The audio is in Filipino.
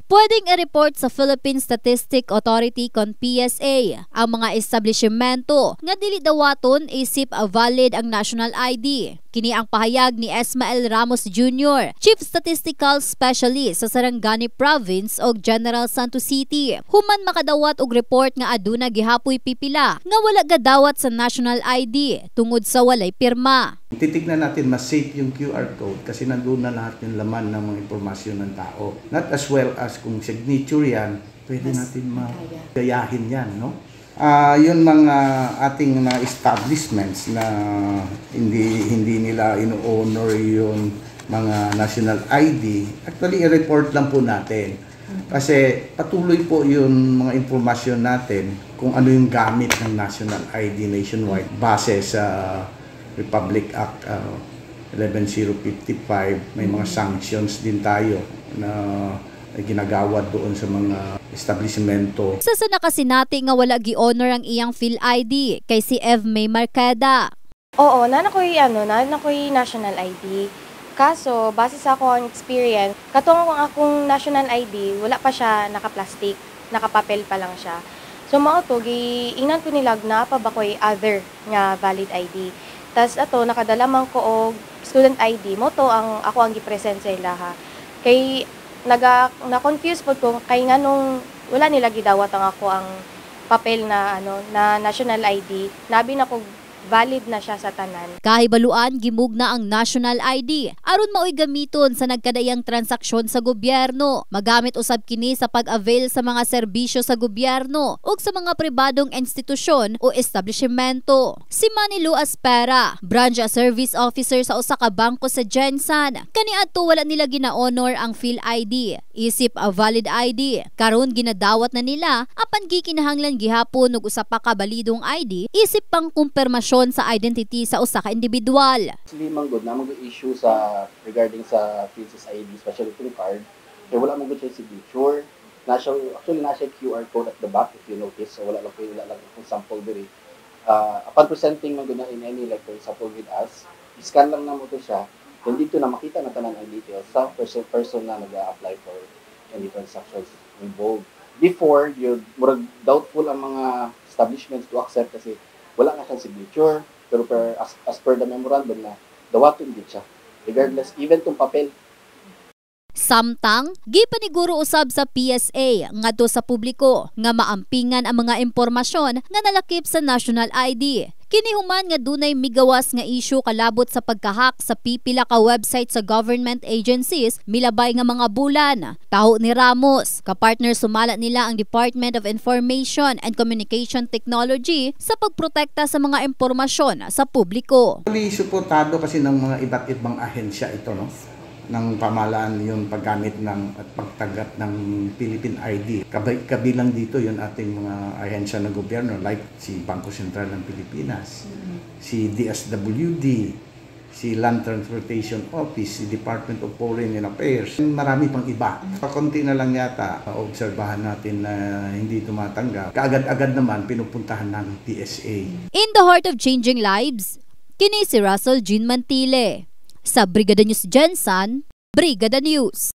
pwedeng i-report sa Philippine Statistic Authority kon PSA ang mga establishmento nga dili dawaton isip valid ang national ID. Kini ang pahayag ni Esmael Ramos Jr., Chief Statistical Specialist sa Sarangani Province o General Santos City. Human makadawat og report nga aduna gihapoy pipila nga wala gadawat sa national ID tungod sa walay pirma. Titignan natin mas safe yung QR code kasi nandun na lahat yung laman ng mga impormasyon ng tao. Not as well as kung signature yan, pwede natin magayahin yan, no? Yun mga ating mga establishments na hindi nila ino-honor yung mga national ID, actually i-report lang po natin. Kasi patuloy po yung mga impormasyon natin kung ano yung gamit ng national ID nationwide base sa Republic Act 11055. May mga sanctions din tayo na ginagawad doon sa mga establishmento. Sa nakasinati nga wala gi-honor ang iyang PhilID kay si Ev May Marqueda. Oo, nanakoy national ID. Kaso base sa akong experience, katong akong national ID, wala pa siya naka-plastic, naka-papel pa lang siya. So mao to giingnan ko nilag na pa ba koy other nga valid ID. Tas ato nakadala man ko og student ID mo to ang ako ang gi-present sa ilaha. Kay na-confuse po ko kay nganong wala nila gidawat ang ako ang papel na na national ID. Nabi na ko valid na siya sa tanan. Kahibaluan gimugna ang national ID aron maoy gamiton sa nagkadayang transaksyon sa gobyerno. Magamit usab kini sa pag-avail sa mga serbisyo sa gobyerno ug sa mga pribadong institusyon o establishmento. Si Manny Lu Aspera, branch service officer sa usa ka bangko sa Gensan, kaniadto wala nila gina-honor ang PhilID isip a valid ID. Karon ginadawat na nila apan gikinahanglan gihapon og usa pa ka balidong ID isip pang kumpirmasyon sa identity sa usa ka individual. Actually, manggod na mag-issue sa regarding sa PhilSys ID, especially PIN card, kaya wala manggod siya signature. Actually, nasa QR code at the back if you notice, so wala lang kung sample diri. Upon presenting manggod na in any, like for example with us, scan lang na mo to siya, then dito na makita na tanan ang details sa person na nag-apply for any transactions involved. Before, murag doubtful ang mga establishments to accept kasi wala nga siyang signature, pero as per the memorandum na dawaton din siya. Regardless, even tong papel. Samtang, gipaniguro usab sa PSA ngadto sa publiko nga maampingan ang mga impormasyon nga nalakip sa national ID. Kini human nga dunay migawas nga issue kalabot sa pagkahak sa pipila ka website sa government agencies milabay nga mga bulan. Taho ni Ramos, kapartner sumala nila ang Department of Information and Communication Technology sa pagprotekta sa mga impormasyon sa publiko. Suportado kasi ng mga iba't ibang ahensya ito, no? Ng pamahalaan yung paggamit ng at pagtagat ng Philippine ID. Kabilang dito yung ating mga ahensya ng gobyerno like si Bangko Sentral ng Pilipinas, si DSWD, si Land Transportation Office, si Department of Foreign Affairs, marami pang iba. Pakunti na lang yata, obserbahan natin na hindi tumatanggap. Kaagad-agad naman pinupuntahan ng PSA. In the heart of changing lives, kini si Russell Jean Mantile. Sa Brigada News Gensan, Brigada News.